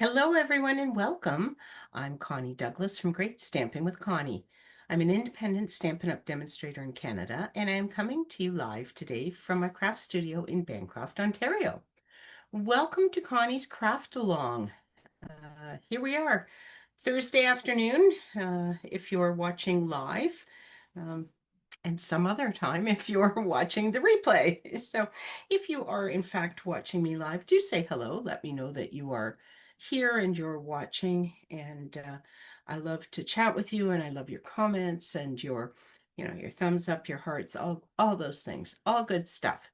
Hello, everyone, and welcome. I'm Connie Douglas from Great Stamping with Connie. I'm an independent Stampin' Up! Demonstrator in Canada, and I am coming to you live today from my craft studio in Bancroft, Ontario. Welcome to Connie's Craft Along. Here we are, Thursday afternoon, if you're watching live. Um, and some other time if you're watching the replay. So if you are in fact watching me live, do say hello. Let me know that you are here and you're watching. And I love to chat with you, and I love your comments and your thumbs up, your hearts, all those things, all good stuff.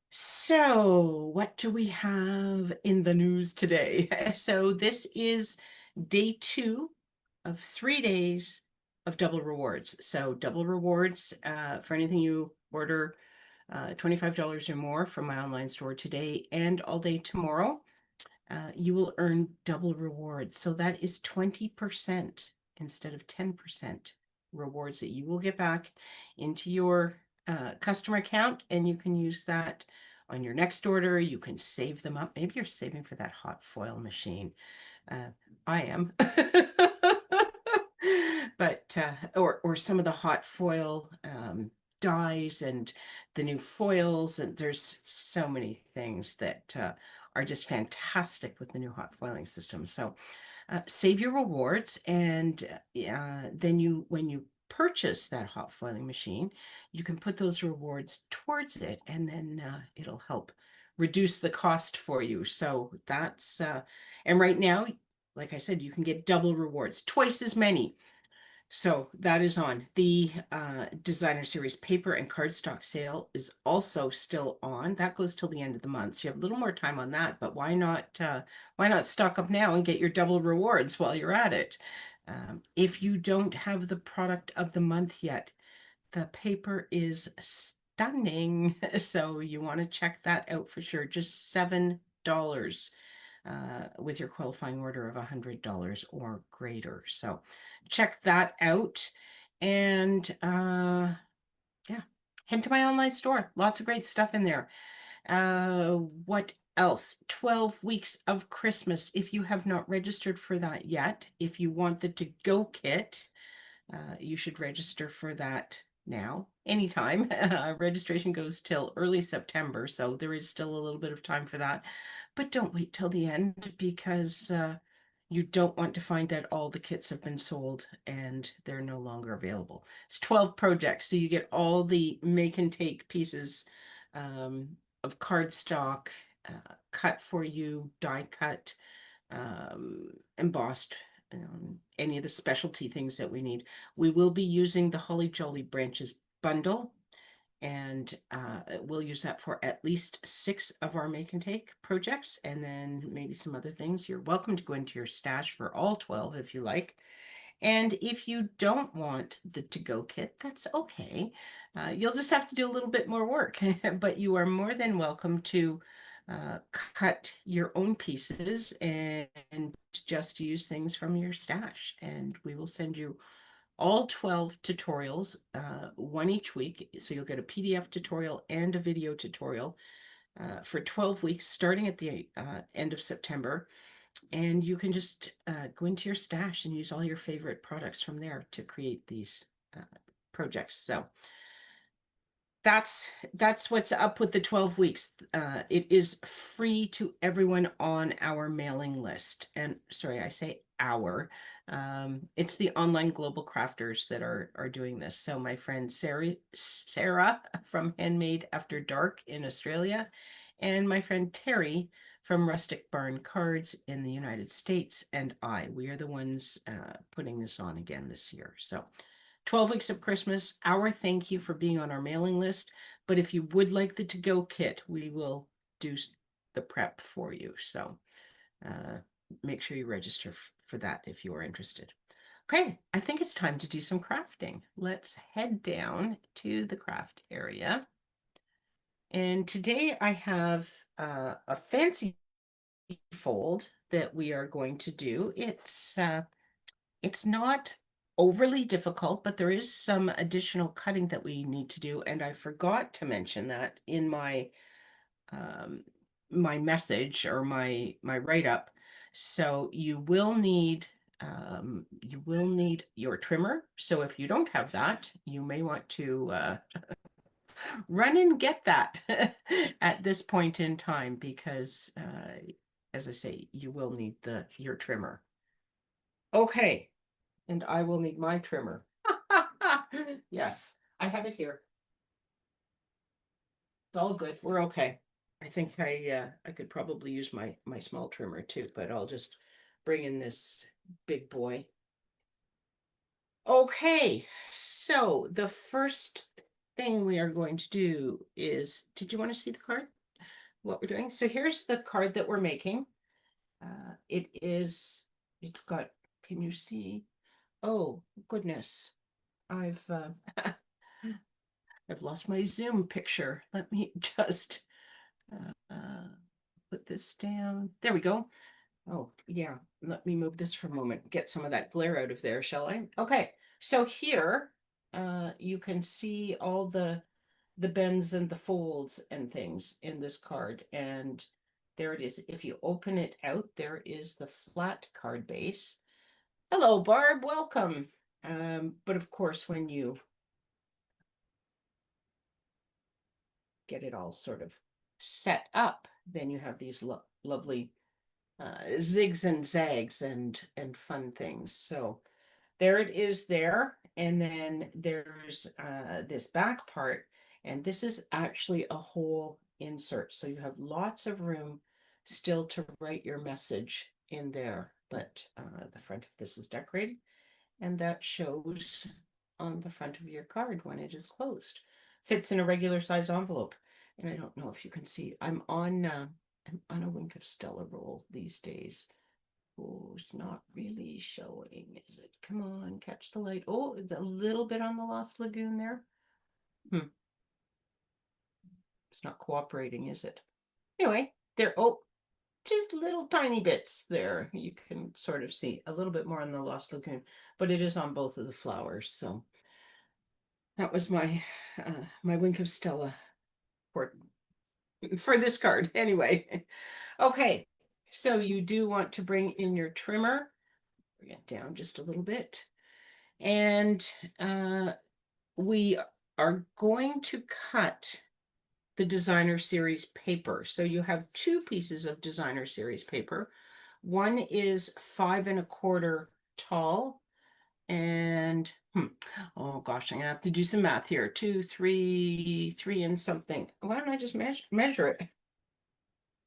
So what do we have in the news today? So this is day 2 of 3 days of double rewards. So double rewards for anything you order $25 or more from my online store today and all day tomorrow. You will earn double rewards. So that is 20% instead of 10% rewards that you will get back into your customer account, and you can use that on your next order. You can save them up. Maybe you're saving for that hot foil machine. Uh, I am. But or some of the hot foil dies and the new foils, and there's so many things that are just fantastic with the new hot foiling system. So save your rewards, and then when you purchase that hot foiling machine, you can put those rewards towards it, and then it'll help reduce the cost for you. So that's and right now, like I said, you can get double rewards, twice as many. So that is on. The designer series paper and cardstock sale is also still on. That goes till the end of the month. So you have a little more time on that, but why not stock up now and get your double rewards while you're at it? If you don't have the product of the month yet, the paper is stunning. So you want to check that out for sure. Just $7 with your qualifying order of $100 or greater. So check that out. And yeah, head to my online store. Lots of great stuff in there. What else? 12 weeks of Christmas. If you have not registered for that yet, if you want the to-go kit, you should register for that now, anytime. Registration goes till early September, so there is still a little bit of time for that. But don't wait till the end, because you don't want to find that all the kits have been sold and they're no longer available. It's 12 projects, so you get all the make and take pieces of cardstock, cut for you, die cut, embossed, any of the specialty things that we need. We will be using the Holly Jolly Branches bundle, and we'll use that for at least 6 of our make and take projects, and then maybe some other things. You're welcome to go into your stash for all 12 if you like. And if you don't want the to-go kit, that's okay. You'll just have to do a little bit more work, but you are more than welcome to cut your own pieces and just use things from your stash. And we will send you all 12 tutorials, one each week. So you'll get a PDF tutorial and a video tutorial for 12 weeks, starting at the end of September. And you can just go into your stash and use all your favorite products from there to create these projects. So that's what's up with the 12 weeks. It is free to everyone on our mailing list. And sorry, I say our. It's the online global crafters that are doing this. So my friend Sarah from Handmade After Dark in Australia, and my friend Terry from Rustic Barn Cards in the United States, and we are the ones putting this on again this year. So 12 weeks of Christmas, our thank you for being on our mailing list. But if you would like the to-go kit, we will do the prep for you. So make sure you register for that if you are interested. Okay, I think it's time to do some crafting. Let's head down to the craft area. And today I have a fancy fold that we are going to do. It's not overly difficult, but there is some additional cutting that we need to do, and I forgot to mention that in my my message or my write-up. So you will need your trimmer. So if you don't have that, you may want to run and get that at this point in time because, as I say, you will need your trimmer. Okay, and I will need my trimmer. Yes, I have it here. It's all good. We're okay. I think I could probably use my small trimmer too, but I'll just bring in this big boy. Okay, so the first thing we are going to do is, did you want to see the card? What we're doing? So here's the card that we're making. It's got, can you see? Oh, goodness. I've I've lost my Zoom picture. Let me just put this down. There we go. Oh, yeah. Let me move this for a moment. Get some of that glare out of there, shall I? Okay. So here, you can see all the bends and the folds and things in this card. And there it is. If you open it out, there is the flat card base. Hello, Barb. Welcome. But of course, when you get it all sort of set up, then you have these lovely zigs and zags and fun things. So there it is there. And then there's this back part, and this is actually a whole insert. So you have lots of room still to write your message in there. But the front of this is decorated, and that shows on the front of your card when it is closed. Fits in a regular size envelope. And I don't know if you can see, I'm on a Wink of Stella roll these days. Oh, it's not really showing, is it? Come on, catch the light. Oh, it's a little bit on the Lost Lagoon there. It's not cooperating, is it? Anyway, there, oh, just little tiny bits there. You can sort of see a little bit more on the Lost Lagoon, but it is on both of the flowers. So that was my Wink of Stella for this card. Anyway, okay. So you do want to bring in your trimmer. Bring it down just a little bit. And we are going to cut the designer series paper. So you have two pieces of designer series paper. One is 5¼ tall, and oh gosh, I'm gonna have to do some math here. 2, 3, 3 and something. Why don't I just measure it?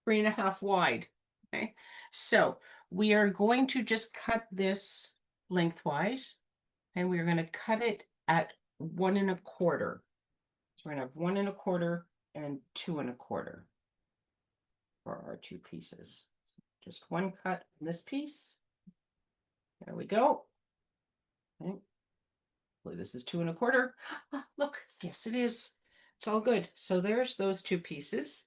3½ wide. Okay, so we are going to just cut this lengthwise, and we're going to cut it at 1¼ So we're gonna have 1¼ and 2¼ for our two pieces. Just one cut in this piece. There we go. Okay. This is 2¼ Ah, look, yes, it is. It's all good. So there's those two pieces.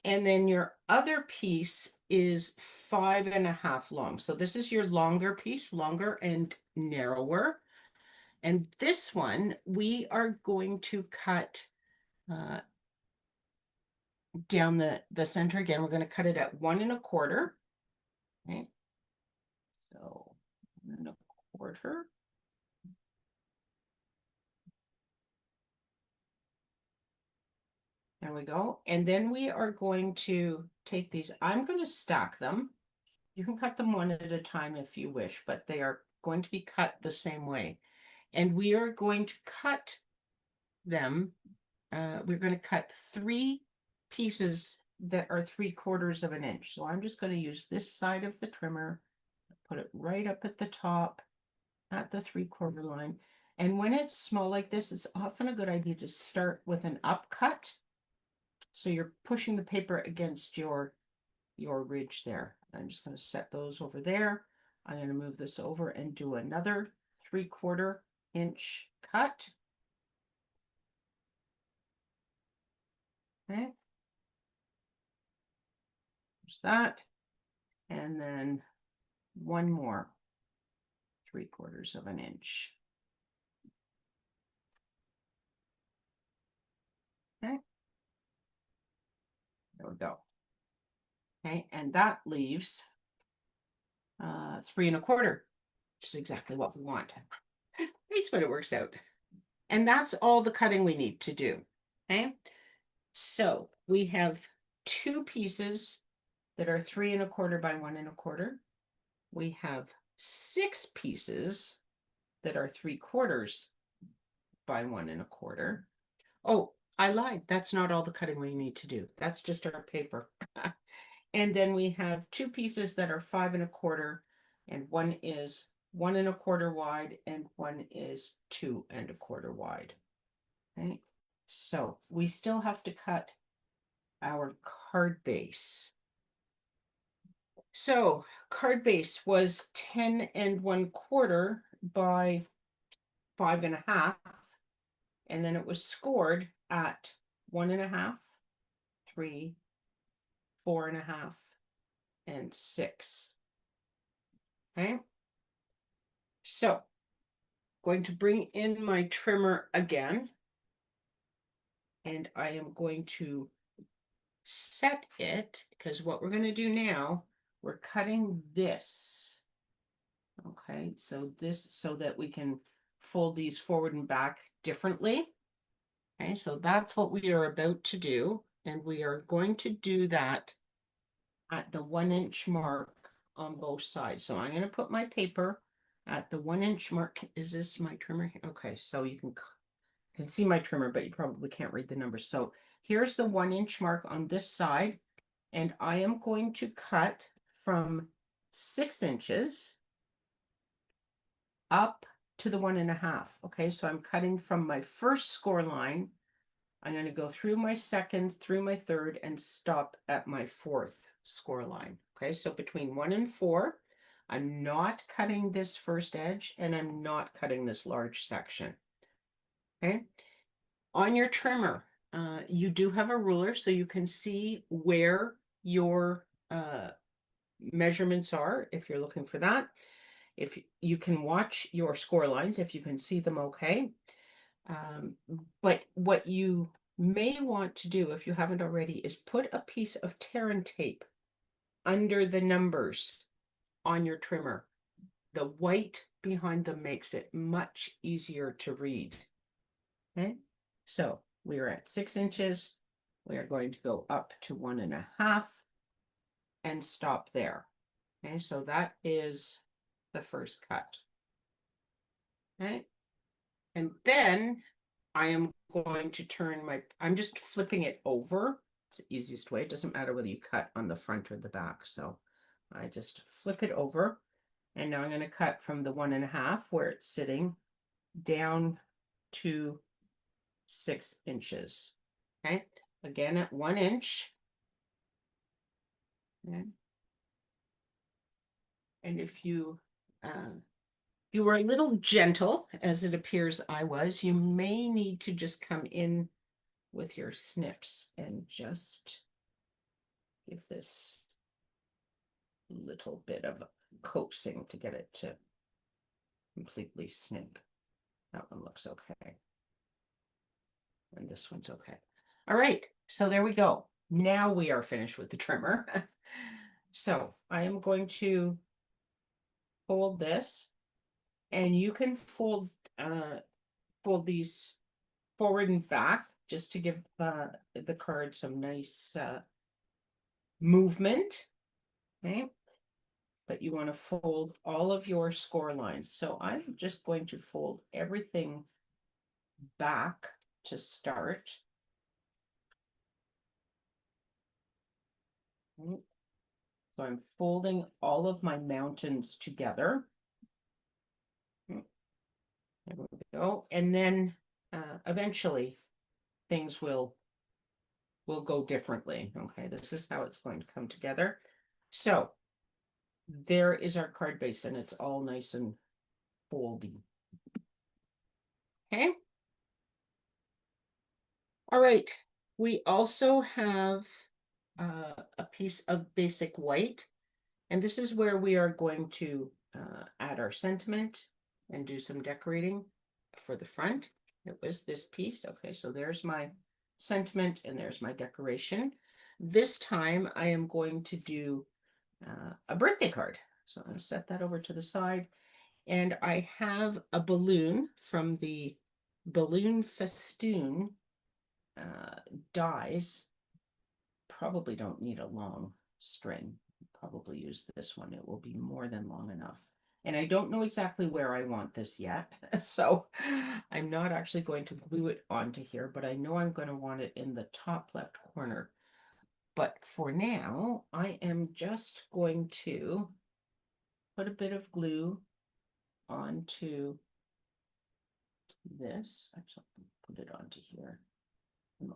And then your other piece is 5½ long. So this is your longer piece, longer and narrower. And this one, we are going to cut down the center again. We're going to cut it at 1¼ Okay. So 1¼ There we go. And then we are going to take these. I'm going to stack them. You can cut them one at a time if you wish, but they are going to be cut the same way. And we are going to cut them. We're going to cut 3 pieces that are 3/4 of an inch. So I'm just going to use this side of the trimmer, put it right up at the top at the 3/4 line. And when it's small like this, it's often a good idea to start with an upcut. So you're pushing the paper against your ridge there. I'm just going to set those over there. I'm going to move this over and do another 3/4 inch cut. Okay. There's that. And then one more 3/4 of an inch. Okay. There we go. Okay, and that leaves 3 1/4, which is exactly what we want. That's what it works out. And that's all the cutting we need to do. Okay. So we have 2 pieces that are 3 1/4 by 1 1/4. We have 6 pieces that are 3/4 by 1 1/4. Oh, I lied. That's not all the cutting we need to do. That's just our paper. And then we have 2 pieces that are 5 1/4, and one is 1 1/4 wide and one is 2 1/4 wide. Okay. So we still have to cut our card base. So card base was 10 1/4 by 5 1/2, and then it was scored at 1 1/2, 3, 4 1/2, and 6. Okay. So going to bring in my trimmer again, and I am going to set it, because what we're going to do now, we're cutting this. Okay, so this, so that we can fold these forward and back differently. Okay, so that's what we are about to do, and we are going to do that at the 1 inch mark on both sides. So I'm going to put my paper at the 1 inch mark. Is this my trimmer? Okay, so you can see my trimmer, but you probably can't read the numbers. So here's the 1 inch mark on this side, and I am going to cut from 6 inches up to the 1 1/2. Okay, so I'm cutting from my first score line. I'm going to go through my second, through my third, and stop at my fourth score line. Okay, so between 1 and 4, I'm not cutting this first edge, and I'm not cutting this large section. Okay, on your trimmer, you do have a ruler, so you can see where your measurements are if you're looking for that. If you can watch your score lines, if you can see them okay. But what you may want to do, if you haven't already, is put a piece of tear and tape under the numbers on your trimmer. The white behind them makes it much easier to read. Okay, so we are at 6 inches. We are going to go up to 1 1/2 and stop there. Okay, so that is the first cut. Okay, and then I am going to turn I'm just flipping it over. It's the easiest way. It doesn't matter whether you cut on the front or the back. So I just flip it over. And now I'm going to cut from the 1 1/2 where it's sitting down to 6 inches. Okay, again at 1 inch. Okay. And if you were a little gentle, as it appears I was, you may need to just come in with your snips and just give this little bit of coaxing to get it to completely snip. That one looks okay. And this one's okay. All right, so there we go. Now we are finished with the trimmer. So I am going to fold this, and you can fold these forward and back just to give the card some nice movement. Okay, but you want to fold all of your score lines. So I'm just going to fold everything back to start. Okay. So I'm folding all of my mountains together. Okay. There we go. And then eventually things will go differently. Okay, this is how it's going to come together. So there is our card base, and it's all nice and foldy. Okay. All right. We also have a piece of basic white, and this is where we are going to add our sentiment and do some decorating for the front. It was this piece. Okay, so there's my sentiment and there's my decoration. This time I am going to do a birthday card. So I'm going to set that over to the side. And I have a balloon from the balloon festoon dies. Probably don't need a long string. Probably use this one. It will be more than long enough. And I don't know exactly where I want this yet. So I'm not actually going to glue it onto here, but I know I'm going to want it in the top left corner. But for now, I am just going to put a bit of glue onto this. Actually, put it onto here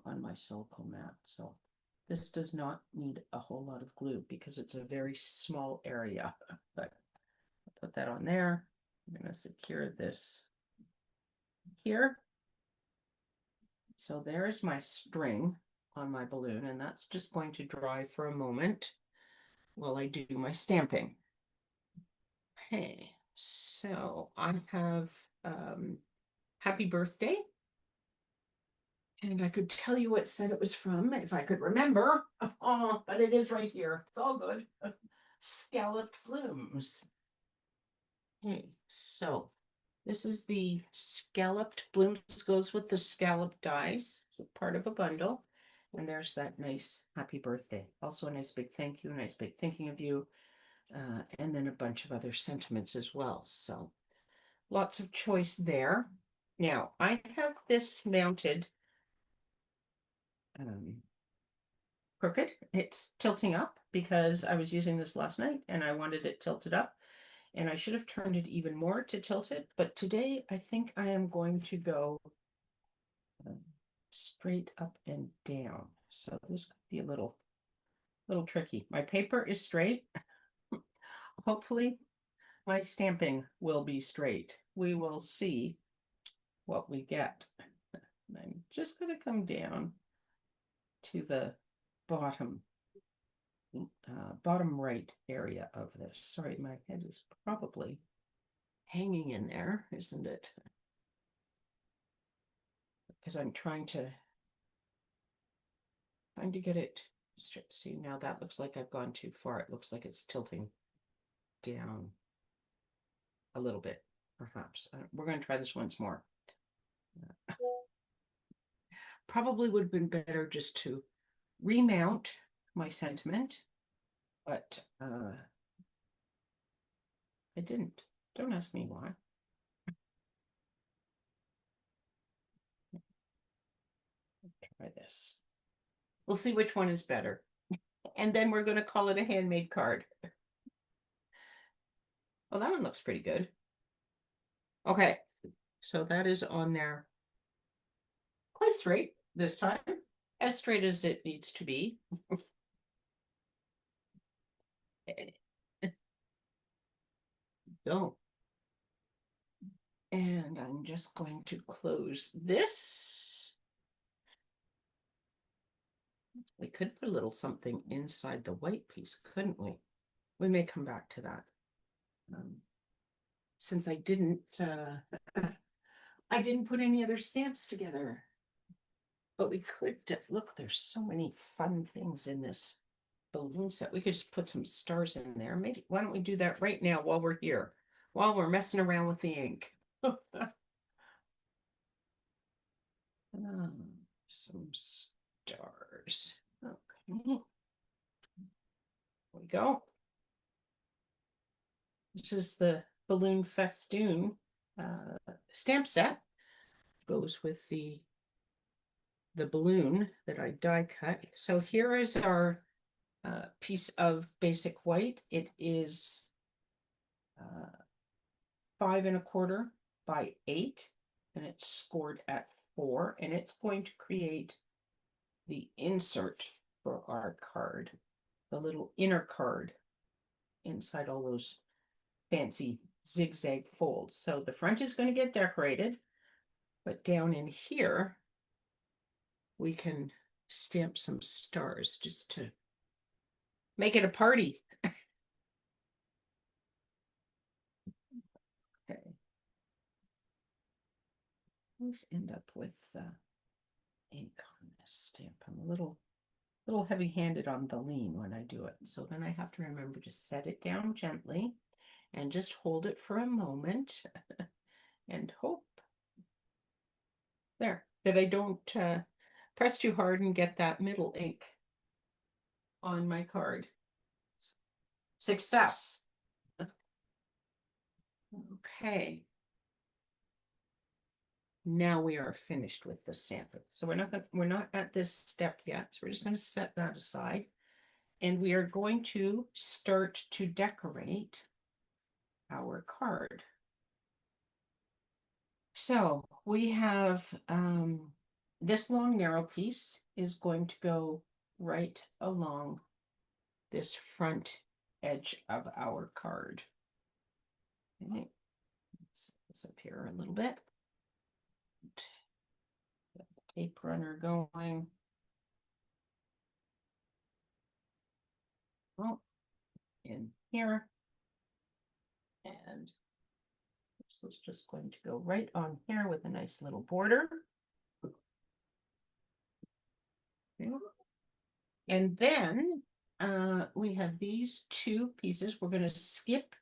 on my silicone mat. So this does not need a whole lot of glue because it's a very small area, but I'll put that on there. I'm going to secure this here. So there's my string on my balloon, and that's just going to dry for a moment while I do my stamping. Okay, so I have happy birthday. And I could tell you what set it was from if I could remember. Oh, but it is right here. It's all good. Scalloped blooms. Okay, so this is the scalloped blooms, goes with the scalloped dies, part of a bundle. And there's that nice happy birthday. Also a nice big thank you, a nice big thinking of you, and then a bunch of other sentiments as well. So lots of choice there. Now I have this mounted crooked. It's tilting up because I was using this last night and I wanted it tilted up. And I should have turned it even more to tilt it. But today I think I am going to go straight up and down. So this could be a little tricky. My paper is straight. Hopefully my stamping will be straight. We will see what we get. And I'm just going to come down to the bottom bottom right area of this. Sorry, my head is probably hanging in there, isn't it? Because I'm trying to get it straight. See, now that looks like I've gone too far. It looks like it's tilting down a little bit, perhaps. We're going to try this once more. Probably would have been better just to remount my sentiment, but I didn't. Don't ask me why. Try this. We'll see which one is better. And then we're going to call it a handmade card. Oh, that one looks pretty good. Okay, so that is on there quite straight this time, as straight as it needs to be. Go. And I'm just going to close this. We could put a little something inside the white piece, couldn't we? We may come back to that. Since I didn't put any other stamps together. But we could look, there's so many fun things in this balloon set. We could just put some stars in there. Maybe why don't we do that right now while we're here, while we're messing around with the ink. Some stars. Okay. There we go. This is the balloon festoon stamp set. Goes with the balloon that I die cut. So here is our piece of basic white. It is 5¼ by 8, and it's scored at 4, and it's going to create the insert for our card, the little inner card inside all those fancy zigzag folds. So the front is going to get decorated, but down in here we can stamp some stars just to make it a party. Okay. Always end up with ink on this stamp. I'm a little little heavy-handed on the lean when I do it. So then I have to remember to set it down gently and just hold it for a moment and hope there that I don't press too hard and get that middle ink on my card. Success. Okay. Now we are finished with the stamping. So we're not at this step yet. So we're just going to set that aside. And we are going to start to decorate our card. So we have this long narrow piece is going to go right along this front edge of our card. Okay, let's set this up here a little bit. Get the tape runner going. Oh, in here. And this is just going to go right on here with a nice little border. Okay. And then we have these two pieces. We're going to skip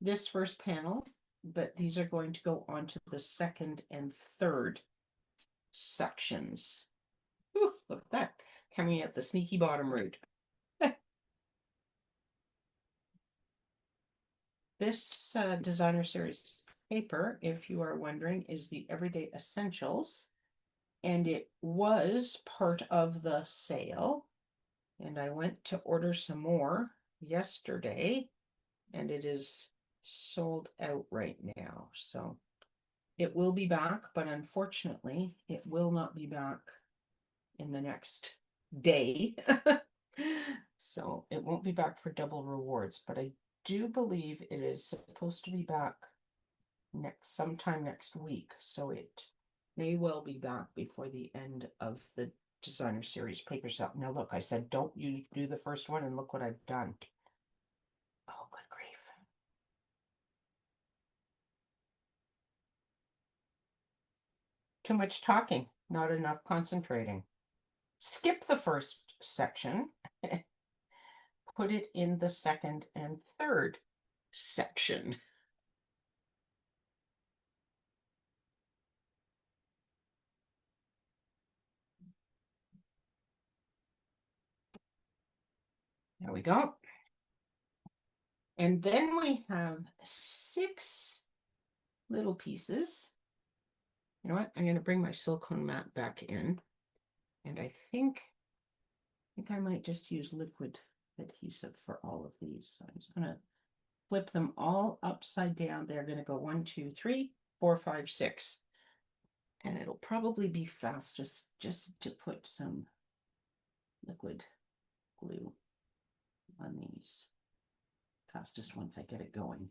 this first panel, but these are going to go onto the second and third sections. Ooh, look at that, coming at the sneaky bottom root. This designer series paper, if you are wondering, is the Everyday Essentials, and it was part of the sale. And I went to order some more yesterday, and it is sold out right now. So it will be back, but unfortunately, it will not be back in the next day. So it won't be back for double rewards, but I do believe it is supposed to be back sometime next week. So it may well be back before the end of the designer series paper sale. Now look, I said don't do the first one, and look what I've done. Oh, good grief. Too much talking, not enough concentrating. Skip the first section. Put it in the second and third section. There we go. And then we have 6 little pieces. You know what? I'm going to bring my silicone mat back in. And I think I might just use liquid adhesive for all of these. So I'm just going to flip them all upside down. They're going to go 1, 2, 3, 4, 5, 6. And it'll probably be fastest just to put some liquid glue on these. Fastest once I get it going.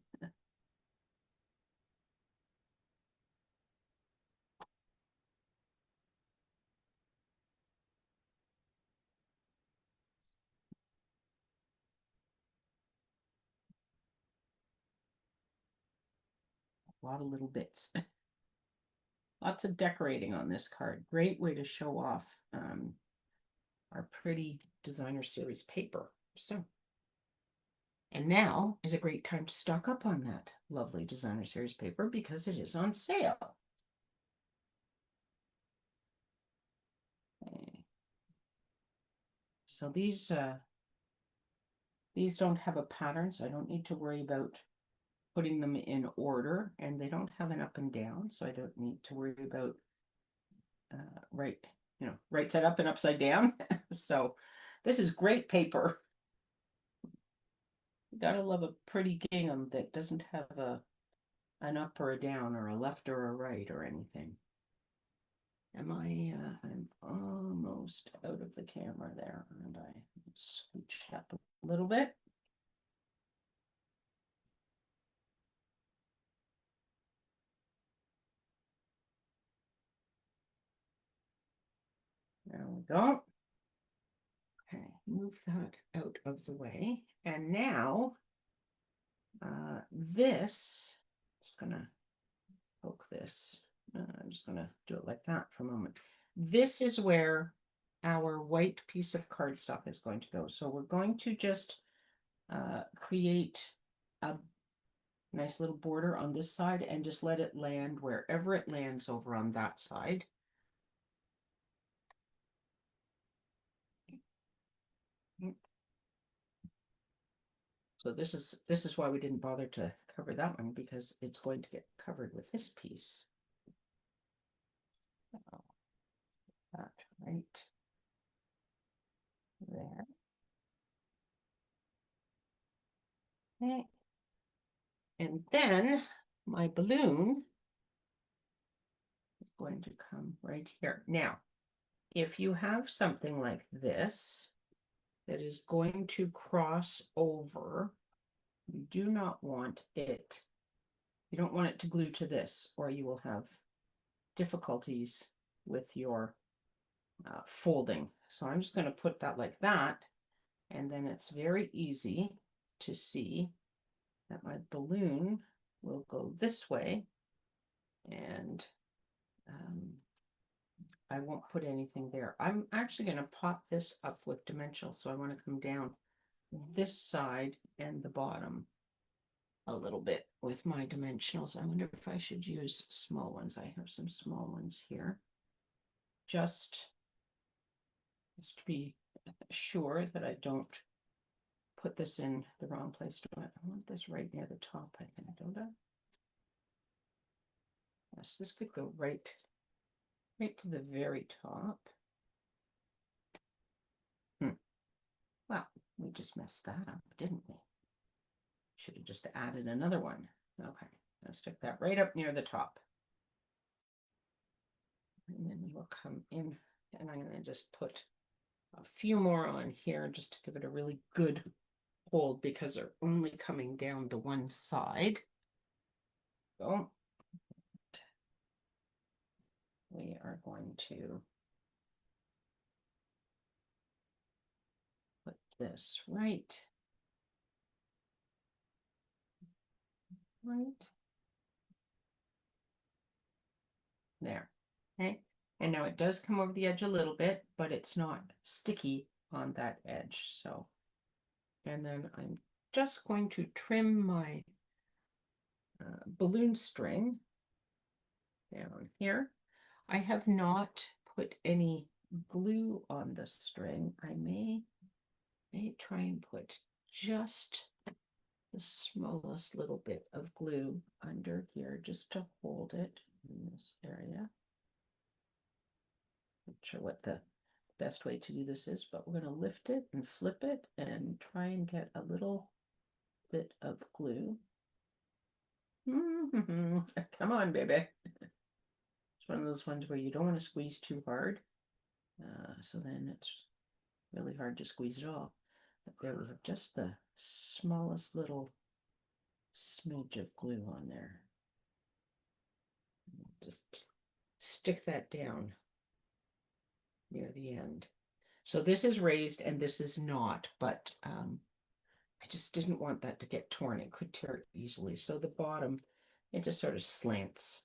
A lot of little bits. Lots of decorating on this card. Great way to show off our pretty designer series paper. So, and now is a great time to stock up on that lovely designer series paper because it is on sale. Okay. So these don't have a pattern, so I don't need to worry about putting them in order, and they don't have an up and down, so I don't need to worry about right side up and upside down. So this is great paper. You gotta love a pretty gingham that doesn't have an up or a down or a left or a right or anything. I'm almost out of the camera there, and I scooch up a little bit. There we go. Okay, move that out of the way. And now this is gonna poke this. I'm just gonna do it like that for a moment. This is where our white piece of cardstock is going to go. So we're going to just create a nice little border on this side and just let it land wherever it lands over on that side. So this is why we didn't bother to cover that one, because it's going to get covered with this piece. So that right there. Okay. And then my balloon is going to come right here. Now, if you have something like this that is going to cross over, you do not want it, you don't want it to glue to this, or you will have difficulties with your folding. So I'm just going to put that like that, and then it's very easy to see that my balloon will go this way, and I won't put anything there. I'm actually going to pop this up with dimensional, so I want to come down this side and the bottom a little bit with my dimensionals. I wonder if I should use small ones. I have some small ones here. Just to be sure that I don't put this in the wrong place. I want this right near the top, I think, don't I? Yes, this could go right to the very top. Well, we just messed that up, didn't we? Should have just added another one. Okay, let's stick that right up near the top. And then we will come in, and I'm going to just put a few more on here just to give it a really good hold, because they're only coming down to one side. So we are going to put this right there. Okay, and now it does come over the edge a little bit, but it's not sticky on that edge. So, and then I'm just going to trim my balloon string down here. I have not put any glue on the string. I may try and put just the smallest little bit of glue under here just to hold it in this area. Not sure what the best way to do this is, but we're going to lift it and flip it and try and get a little bit of glue. Come on, baby. It's one of those ones where you don't want to squeeze too hard. So then it's really hard to squeeze it all. But there we have just the smallest little smidge of glue on there. Just stick that down near the end. So this is raised and this is not, but I just didn't want that to get torn. It could tear it easily. So the bottom, it just sort of slants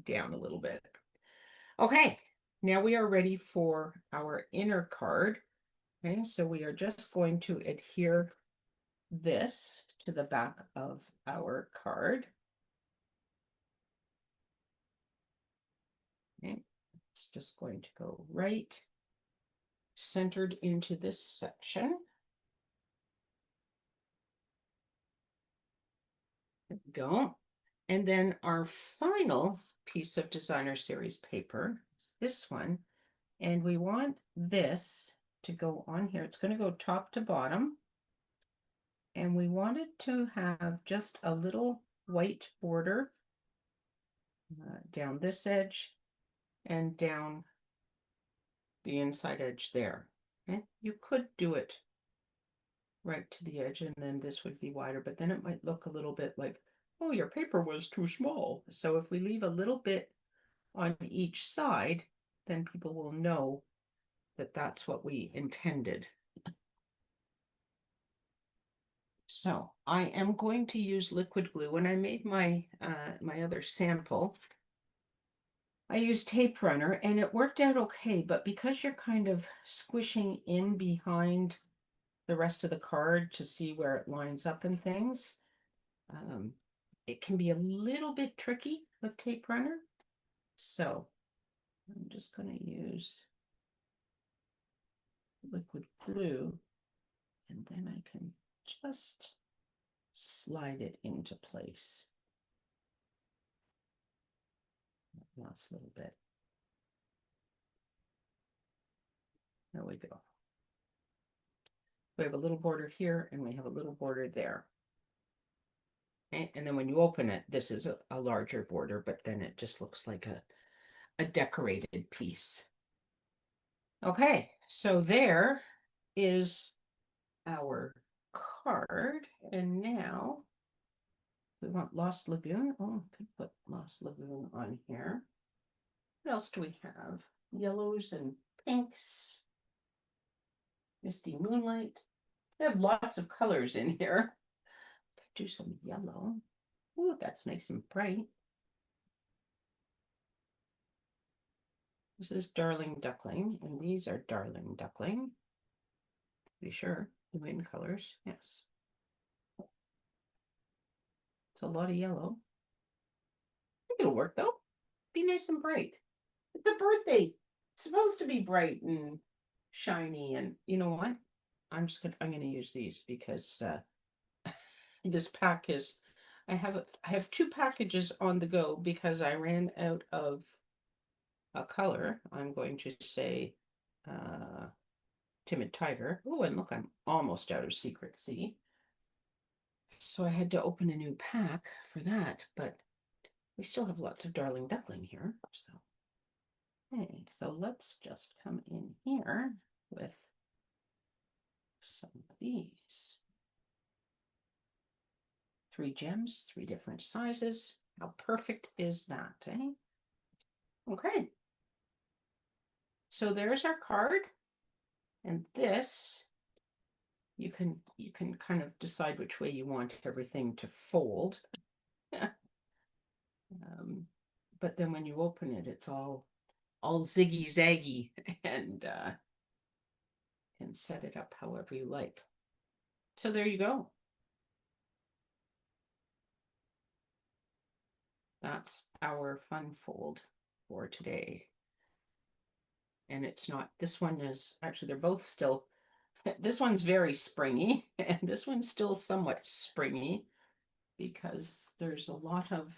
down a little bit. Okay, now we are ready for our inner card. Okay, so we are just going to adhere this to the back of our card. Okay, it's just going to go right centered into this section. There we go. And then our final piece of designer series paper is this one. And we want this to go on here. It's going to go top to bottom. And we want it to have just a little white border down this edge and down the inside edge there. And you could do it right to the edge, and then this would be wider, but then it might look a little bit like, oh, your paper was too small. So if we leave a little bit on each side, then people will know that that's what we intended. So I am going to use liquid glue. When I made my my other sample, I used tape runner and it worked out okay, but because you're kind of squishing in behind the rest of the card to see where it lines up and things, um, it can be a little bit tricky with tape runner. So I'm just going to use liquid glue and then I can just slide it into place. Last little bit. There we go. We have a little border here and we have a little border there. And then when you open it, this is a larger border, but then it just looks like a decorated piece. Okay, so there is our card. And now we want Lost Lagoon. Oh, I could put Lost Lagoon on here. What else do we have? Yellows and pinks. Misty Moonlight. We have lots of colors in here. Could do some yellow. Ooh, that's nice and bright. This is Darling Duckling, and these are Darling Duckling. Be sure, the main colors, yes. It's a lot of yellow. I think it'll work though. Be nice and bright. It's a birthday. It's supposed to be bright and shiny, and you know what? I'm gonna use these because this pack is I have two packages on the go because I ran out of a color. I'm going to say Timid Tiger. Oh, and look, I'm almost out of Secret Sea. So I had to open a new pack for that, but we still have lots of Darling Duckling here. So, hey, so let's just come in here with some of these. 3 gems, 3 different sizes. How perfect is that, eh? Okay. So there's our card. And this, you can kind of decide which way you want everything to fold. But then when you open it, it's all ziggy zaggy and can set it up however you like. So there you go. That's our fun fold for today. And it's not, this one is actually, they're both still, this one's very springy and this one's still somewhat springy because there's a lot of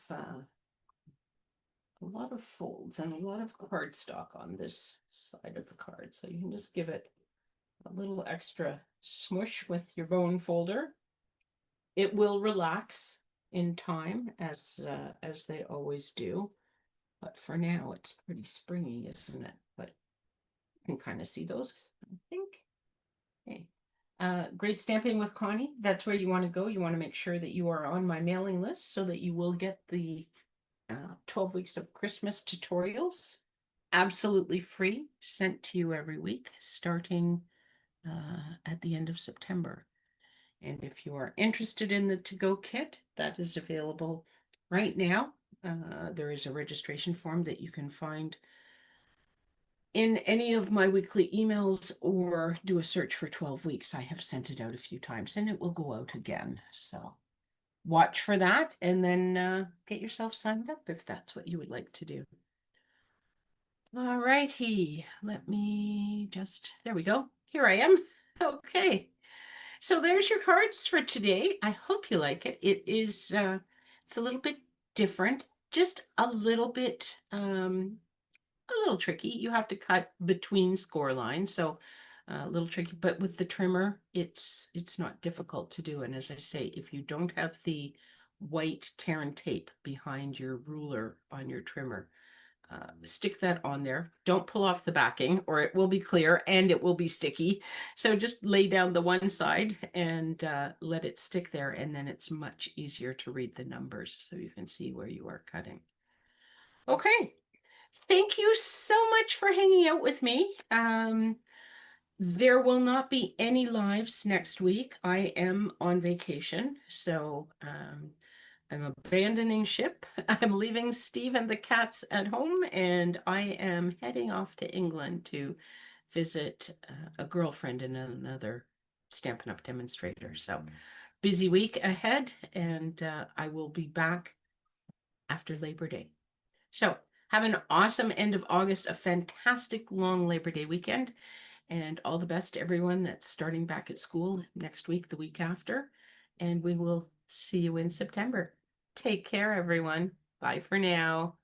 folds and a lot of cardstock on this side of the card. So you can just give it a little extra smush with your bone folder. It will relax in time as they always do. But for now, it's pretty springy, isn't it? But you can kind of see those, I think. Okay. Great Stamping with Connie. That's where you want to go. You want to make sure that you are on my mailing list so that you will get the 12 weeks of Christmas tutorials absolutely free, sent to you every week, starting at the end of September. And if you are interested in the to-go kit, that is available right now. There is a registration form that you can find in any of my weekly emails or do a search for 12 weeks. I have sent it out a few times and it will go out again. So watch for that and then get yourself signed up if that's what you would like to do. All righty, let me just, there we go. Here I am. Okay. So there's your cards for today. I hope you like it. It is, it's a little bit different, just a little bit, a little tricky. You have to cut between score lines, so a little tricky, but with the trimmer, it's not difficult to do. And as I say, if you don't have the white tear and tape behind your ruler on your trimmer, stick that on there. Don't pull off the backing or it will be clear and it will be sticky. So just lay down the one side and let it stick there, and then it's much easier to read the numbers so you can see where you are cutting. Okay, thank you so much for hanging out with me. There will not be any lives next week. I am on vacation, so I'm abandoning ship. I'm leaving Steve and the cats at home, and I am heading off to England to visit a girlfriend and another Stampin' Up! Demonstrator. So busy week ahead, and I will be back after Labor Day. So have an awesome end of August, a fantastic long Labor Day weekend, and all the best to everyone that's starting back at school next week, the week after. And we will see you in September. Take care, everyone. Bye for now.